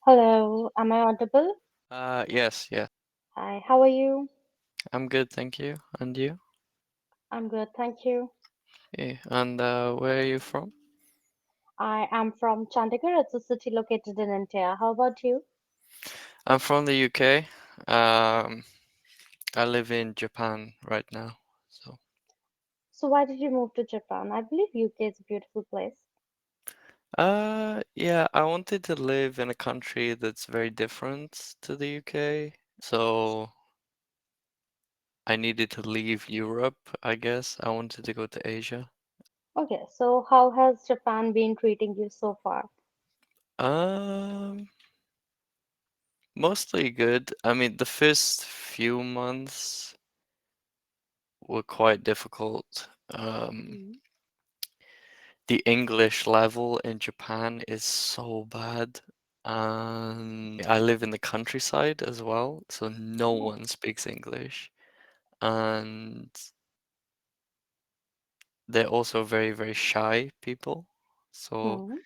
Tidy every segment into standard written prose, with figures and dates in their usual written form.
Hello, am I audible? Yes, yes. Hi, how are you? I'm good, thank you. And you? I'm good, thank you. Yeah. And where are you from? I am from Chandigarh. It's a city located in India. How about you? I'm from the UK. Um, I live in Japan right now. So, So why did you move to Japan? I believe UK is a beautiful place. yeah, I wanted to live in a country that's very different to the UK. So I needed to leave Europe, I guess. I wanted to go to Asia. Okay, so how has Japan been treating you so far? Um, Mostly good. I mean, the first few months were quite difficult. Mhm. The English level in Japan is so bad. And I live in the countryside as well, so no Oh. one speaks English. And they're also very, very shy people. So Hmm.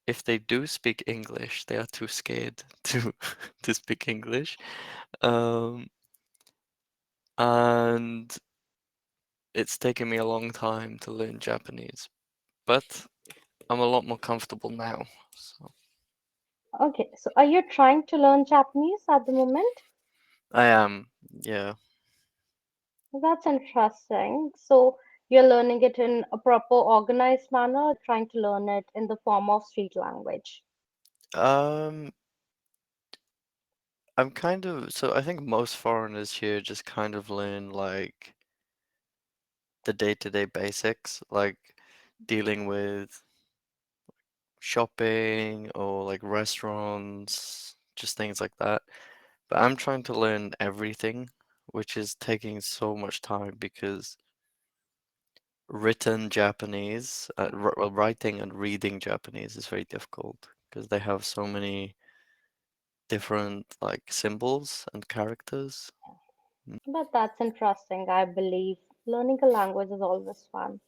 if they do speak English, they are too scared to to speak English. Um, and it's taken me a long time to learn Japanese, but I'm a lot more comfortable now. So Okay, so are you trying to learn Japanese at the moment? I am, yeah. That's interesting. So you're learning it in a proper organized manner, trying to learn it in the form of street language. Um, I'm kind of so I think most foreigners here just kind of learn like the day-to-day basics, like dealing with shopping or like restaurants, just things like that. But I'm trying to learn everything, which is taking so much time because written Japanese, well, writing and reading Japanese is very difficult because they have so many different like symbols and characters. Mm. But that's interesting, I believe. Learning a language is always fun.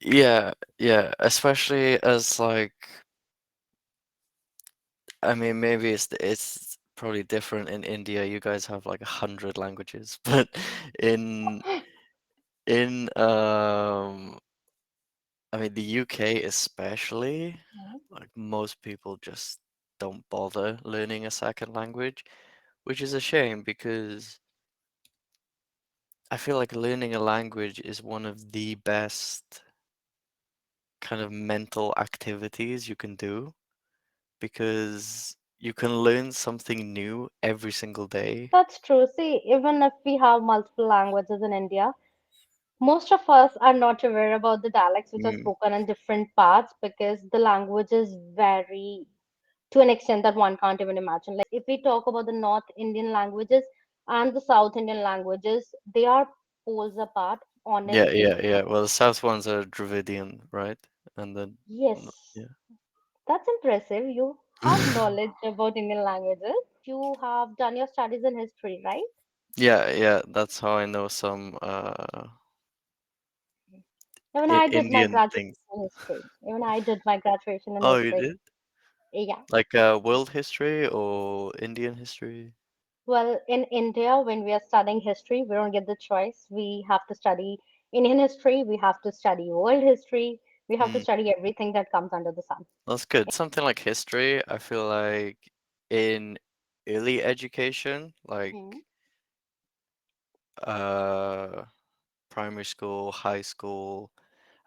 Yeah, yeah, especially as like I mean maybe it's probably different in India. You guys have like 100 languages, but in in I mean the UK especially, Mhm. like most people just don't bother learning a second language, which is a shame because I feel like learning a language is one of the best kind of mental activities you can do because you can learn something new every single day. That's true. See, even if we have multiple languages in India, most of us are not aware about the dialects which are Mm. spoken in different parts because the languages vary to an extent that one can't even imagine. Like if we talk about the North Indian languages and the South Indian languages, they are poles apart, Yeah, honestly. yeah, yeah. Well, the South ones are Dravidian, right? And then, Yes, yeah. that's impressive. You have knowledge about Indian languages. You have done your studies in history, right? Yeah, yeah, that's how I know some Even I did my Indian graduation things. in history. Even I did my graduation in Oh, you history. did? Yeah. Like world history or Indian history? Well, in India, when we are studying history, we don't get the choice. We have to study Indian history, we have to study world history, we have to Hmm, study everything that comes under the sun. that's good. Something like history, I feel like in early education, like Hmm. uh primary school, high school,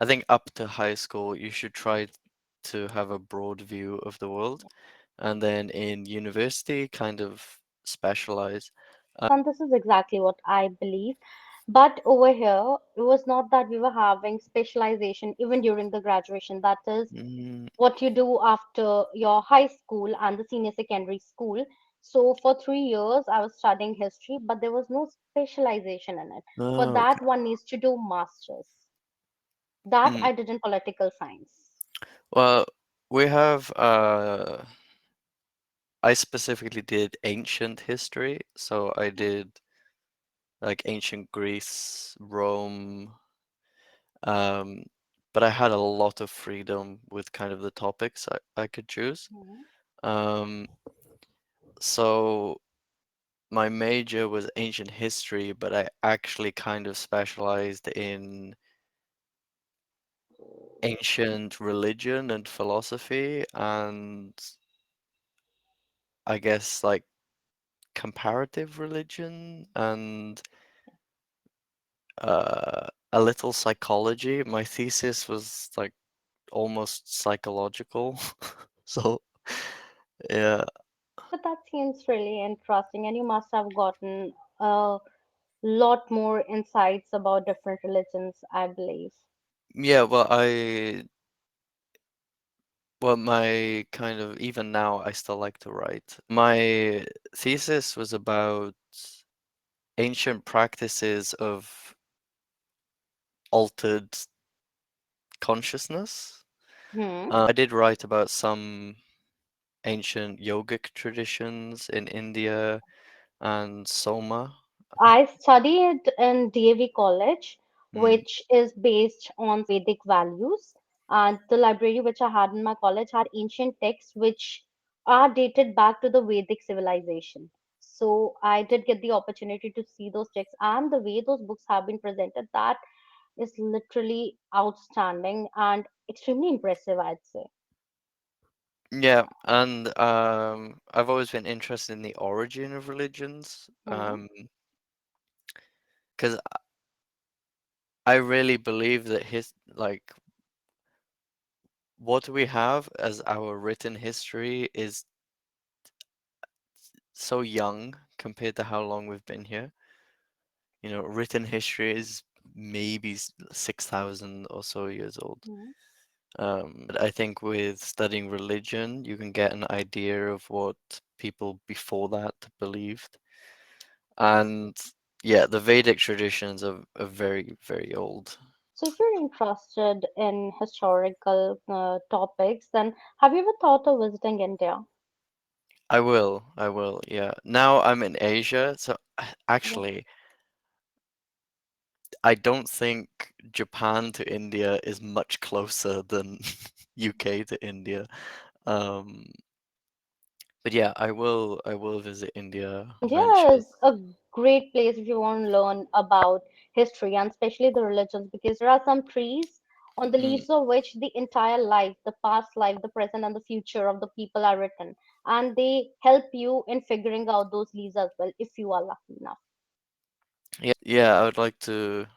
I think up to high school, you should try to have a broad view of the world. And then in university, kind of specialize. And this is exactly what I believe. But over here, it was not that we were having specialization even during the graduation. That is Mm, what you do after your high school and the senior secondary school. So for 3 years, I was studying history, but there was no specialization in it. For oh, that, okay. one needs to do masters. That Mm. I did in political science. Well, we have I specifically did ancient history, so I did like ancient Greece, Rome, um, but I had a lot of freedom with kind of the topics I could choose. Um, so my major was ancient history, but I actually kind of specialized in ancient religion and philosophy, and I guess like comparative religion and a little psychology. My thesis was like almost psychological. So yeah. But that seems really interesting, and you must have gotten a lot more insights about different religions, I believe. Yeah, my kind of even now I still like to write. My thesis was about ancient practices of altered consciousness. Hmm. I did write about some ancient yogic traditions in India and Soma. I studied in DAV College, Mm, which is based on Vedic values. And the library which I had in my college had ancient texts which are dated back to the Vedic civilization. So I did get the opportunity to see those texts, and the way those books have been presented, that is literally outstanding and extremely impressive, I'd say. yeah, and I've always been interested in the origin of religions, Hmm. because I really believe that his like what we have as our written history is so young compared to how long we've been here. You know, written history is maybe 6,000 or so years old. Hmm. But I think with studying religion, you can get an idea of what people before that believed. And yeah, the Vedic traditions are very, very old. So, if you're interested in historical topics, then have you ever thought of visiting India? I will, yeah. Now I'm in Asia, so Yeah. actually, I don't think Japan to India is much closer than UK to India. Um, but yeah, I will visit India India eventually. is a great place if you want to learn about history and especially the religions, because there are some trees on the Mm, leaves of which the entire life, the past life, the present, and the future of the people are written. And they help you in figuring out those leaves as well if you are lucky enough. yeah, I would like to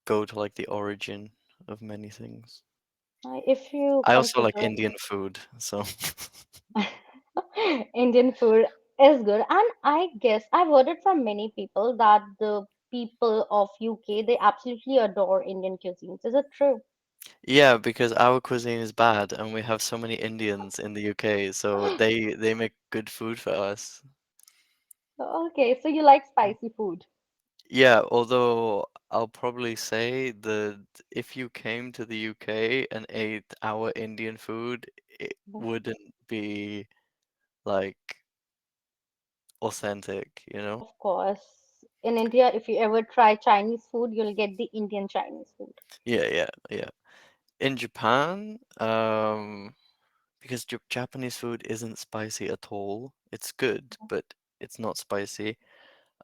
go to like the origin of many things. If you I also like consider Indian food, so Indian food is good, and I guess I've heard it from many people that the people of UK, they absolutely adore Indian cuisines. Is it true? yeah, because our cuisine is bad and we have so many Indians in the UK, so they make good food for us. Okay, so you like spicy food. Yeah, although I'll probably say that if you came to the UK and ate our Indian food, it wouldn't be like authentic, you know? Of course, in India, if you ever try Chinese food, you'll get the Indian Chinese food. Yeah, yeah, yeah. In Japan, because Japanese food isn't spicy at all. It's good, but it's not spicy.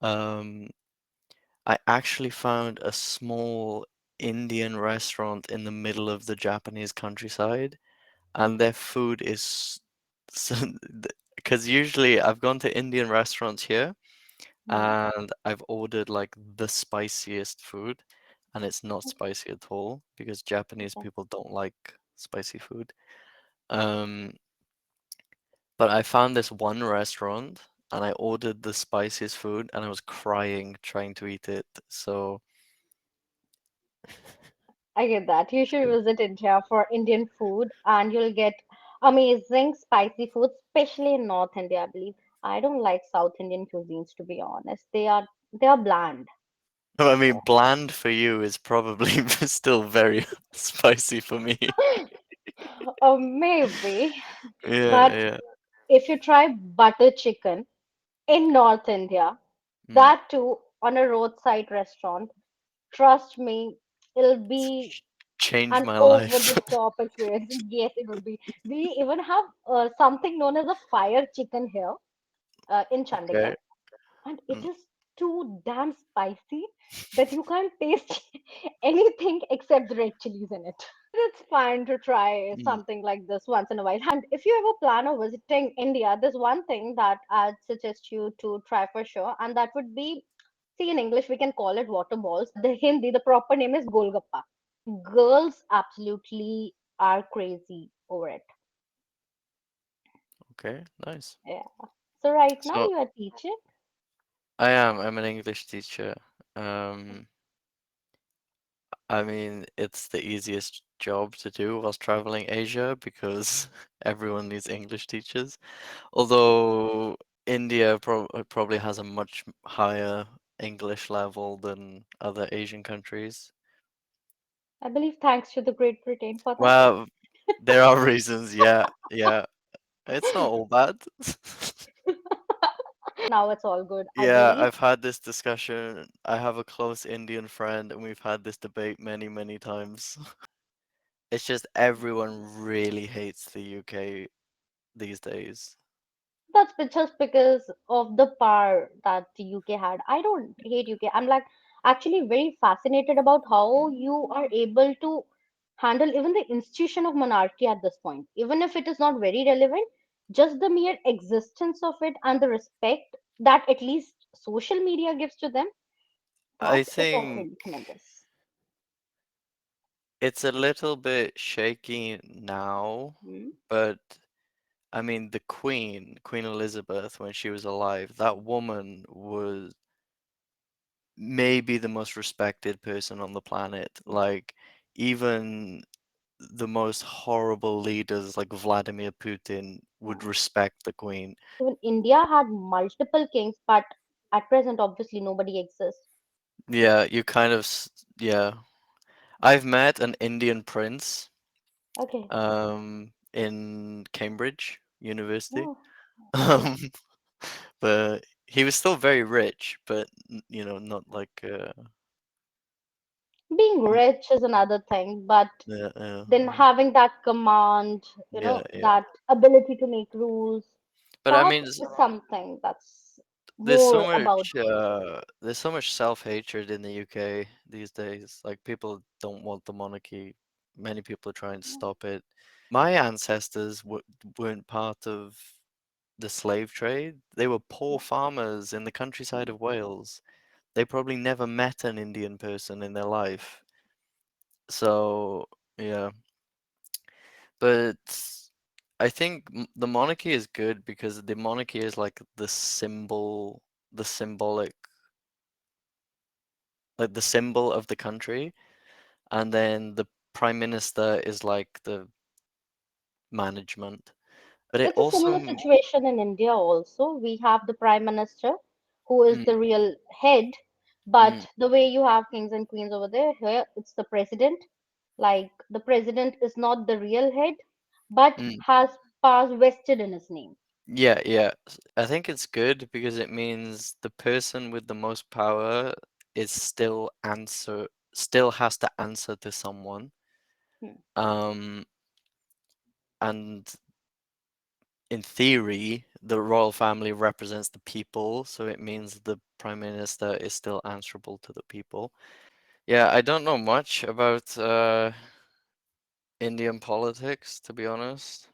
Um, I actually found a small Indian restaurant in the middle of the Japanese countryside, and their food is so, because usually I've gone to Indian restaurants here Hmm. and I've ordered like the spiciest food, and it's not spicy at all because Japanese Okay. people don't like spicy food. Um, but I found this one restaurant and I ordered the spiciest food and I was crying trying to eat it. So I get that. You should visit India for Indian food and you'll get amazing spicy food, especially in North India, I believe. I don't like South Indian cuisines, to be honest. They are bland. I mean, bland for you is probably still very spicy for me. Maybe, Yeah, but yeah. if you try butter chicken in North India, Mm. that too on a roadside restaurant, trust me, it'll be. change An my over the life. top experience. Yes, it would be. We even have something known as a fire chicken here in Okay. Chandigarh, and it Mm, is too damn spicy that you can't taste anything except the red chilies in it. It's fine to try mm, something like this once in a while. And if you ever plan on visiting India, there's one thing that I'd suggest you to try for sure, and that would be, see, in English we can call it water balls. The Hindi, the proper name is golgappa. Girls absolutely are crazy over it. okay, nice. Yeah. So right now So you are teaching. I'm an English teacher. Um, I mean, it's the easiest job to do whilst traveling Asia because everyone needs English teachers. Although India probably has a much higher English level than other Asian countries. I believe thanks to the Great Britain for that. Well, there are reasons, yeah, yeah. It's not all bad. Now it's all good, I Yeah, believe. I've had this discussion. I have a close Indian friend, and we've had this debate many, many times. It's just everyone really hates the UK these days. Just because of the power that the UK had. I don't hate UK. I'm like actually very fascinated about how you are able to handle even the institution of monarchy at this point. Even if it is not very relevant, just the mere existence of it and the respect that at least social media gives to them, that I is think already tremendous. it's a little bit shaky now, Hmm. but I mean, the Queen, Queen Elizabeth, when she was alive, that woman was maybe the most respected person on the planet. Like, even the most horrible leaders like Vladimir Putin would Yeah. respect the Queen. Even India had multiple kings, but at present, obviously, nobody exists. Yeah, you kind of, yeah. I've met an Indian prince, Okay. in Cambridge University. Oh, okay. Um, but he was still very rich, but not like Being n- rich is another thing, but yeah, then having that command, yeah, yeah. that ability to make rules, But I that mean, is something that's more about there's so much self-hatred in the UK these days. Like people don't want the monarchy. Many people are trying to stop it. My ancestors weren't part of the slave trade. They were poor farmers in the countryside of Wales. They probably never met an Indian person in their life. So, yeah. But I think the monarchy is good because the monarchy is like the symbolic, like the symbol of the country, and then the prime minister is like the management. But it it's a also, similar situation in India also. We have the prime minister who is mm, the real head, mm, but the way you have kings and queens over there, here it's the president. Like the president is not the real head, but mm. has powers vested in his name. Yeah, yeah. I think it's good because it means the person with the most power is still has to answer to someone. Hmm. Um, and in theory, the royal family represents the people, so it means the prime minister is still answerable to the people. Yeah, I don't know much about Indian politics, to be honest.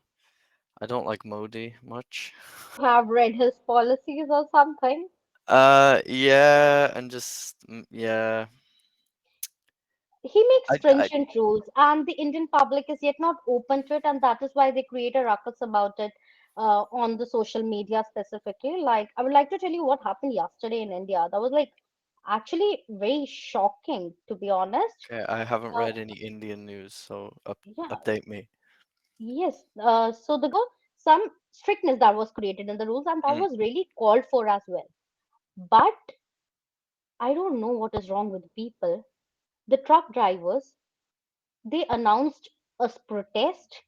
I don't like Modi much. Have read his policies or something. Yeah, and yeah. He makes I stringent rules, and the Indian public is yet not open to it, and that is why they create a ruckus about it on the social media specifically. Like, I would like to tell you what happened yesterday in India. That was like actually very shocking, to be honest. okay, I haven't Uh, read any Indian news, so yeah, update me. yes. So some strictness that was created in the rules, and that Mm, was really called for as well. But I don't know what is wrong with people. The truck drivers, they announced a protest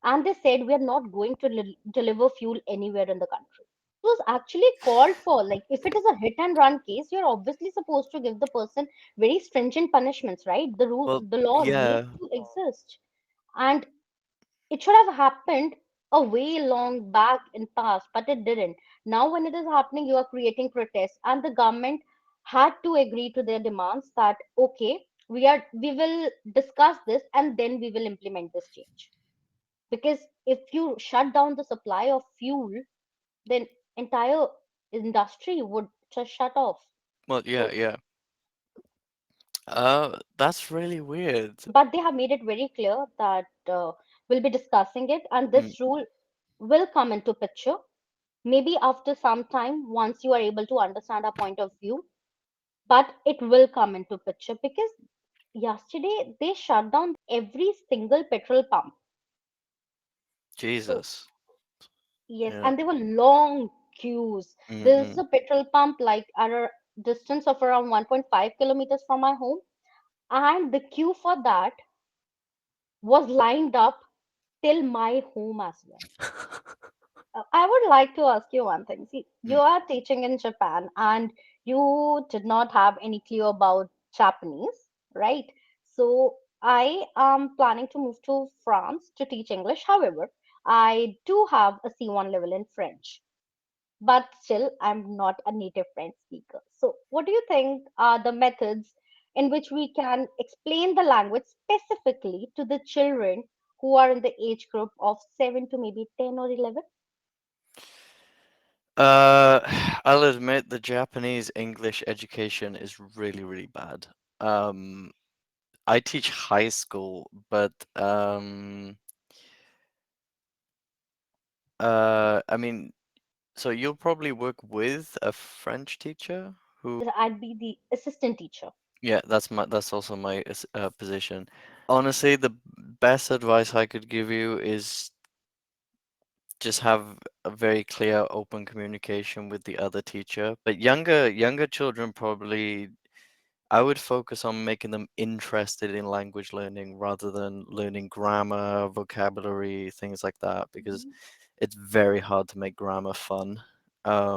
and they said we are not going to deliver fuel anywhere in the country. was actually called for. Like, if it is a hit and run case, you're obviously supposed to give the person very stringent punishments, right? Well, The laws need yeah. to exist. And it should have happened a way long back in past, but it didn't. Now, when it is happening, you are creating protests, and the government had to agree to their demands that okay, we will discuss this and then we will implement this change. Because if you shut down the supply of fuel, then entire industry would just shut off. Well, yeah, So, yeah. That's really weird. but they have made it very clear that we'll be discussing it, and Mm, this rule will come into picture maybe after some time once you are able to understand our point of view, but it will come into picture because yesterday they shut down every single petrol pump. So Jesus. yes, Yeah. and there were long queues. There's Mm-mm. a petrol pump like at a distance of around 1.5 kilometers from my home, and the queue for that was lined up till my home as well. I would like to ask you one thing. See, you Mm, are teaching in Japan and you did not have any clue about Japanese, right? So I am planning to move to France to teach English. However, I do have a C1 level in French, but still I'm not a native French speaker. So what do you think are the methods in which we can explain the language specifically to the children who are in the age group of 7 to maybe 10 or 11? Uh, I'll admit the Japanese English education is really, really bad. Um, I teach high school, but I mean, so you'll probably work with a French teacher who, Yes, I'd be the assistant teacher. yeah, that's also my position. Honestly, the best advice I could give you is just have a very clear, open communication with the other teacher. But younger children probably I would focus on making them interested in language learning rather than learning grammar, vocabulary, things like that, because Mhm. it's very hard to make grammar fun.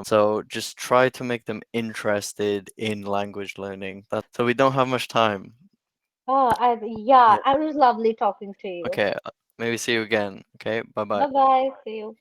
So just try to make them interested in language learning. So we don't have much time. Yeah, Yeah. I was lovely talking to you. Okay. Maybe see you again. Okay. Bye bye. Bye bye. See you.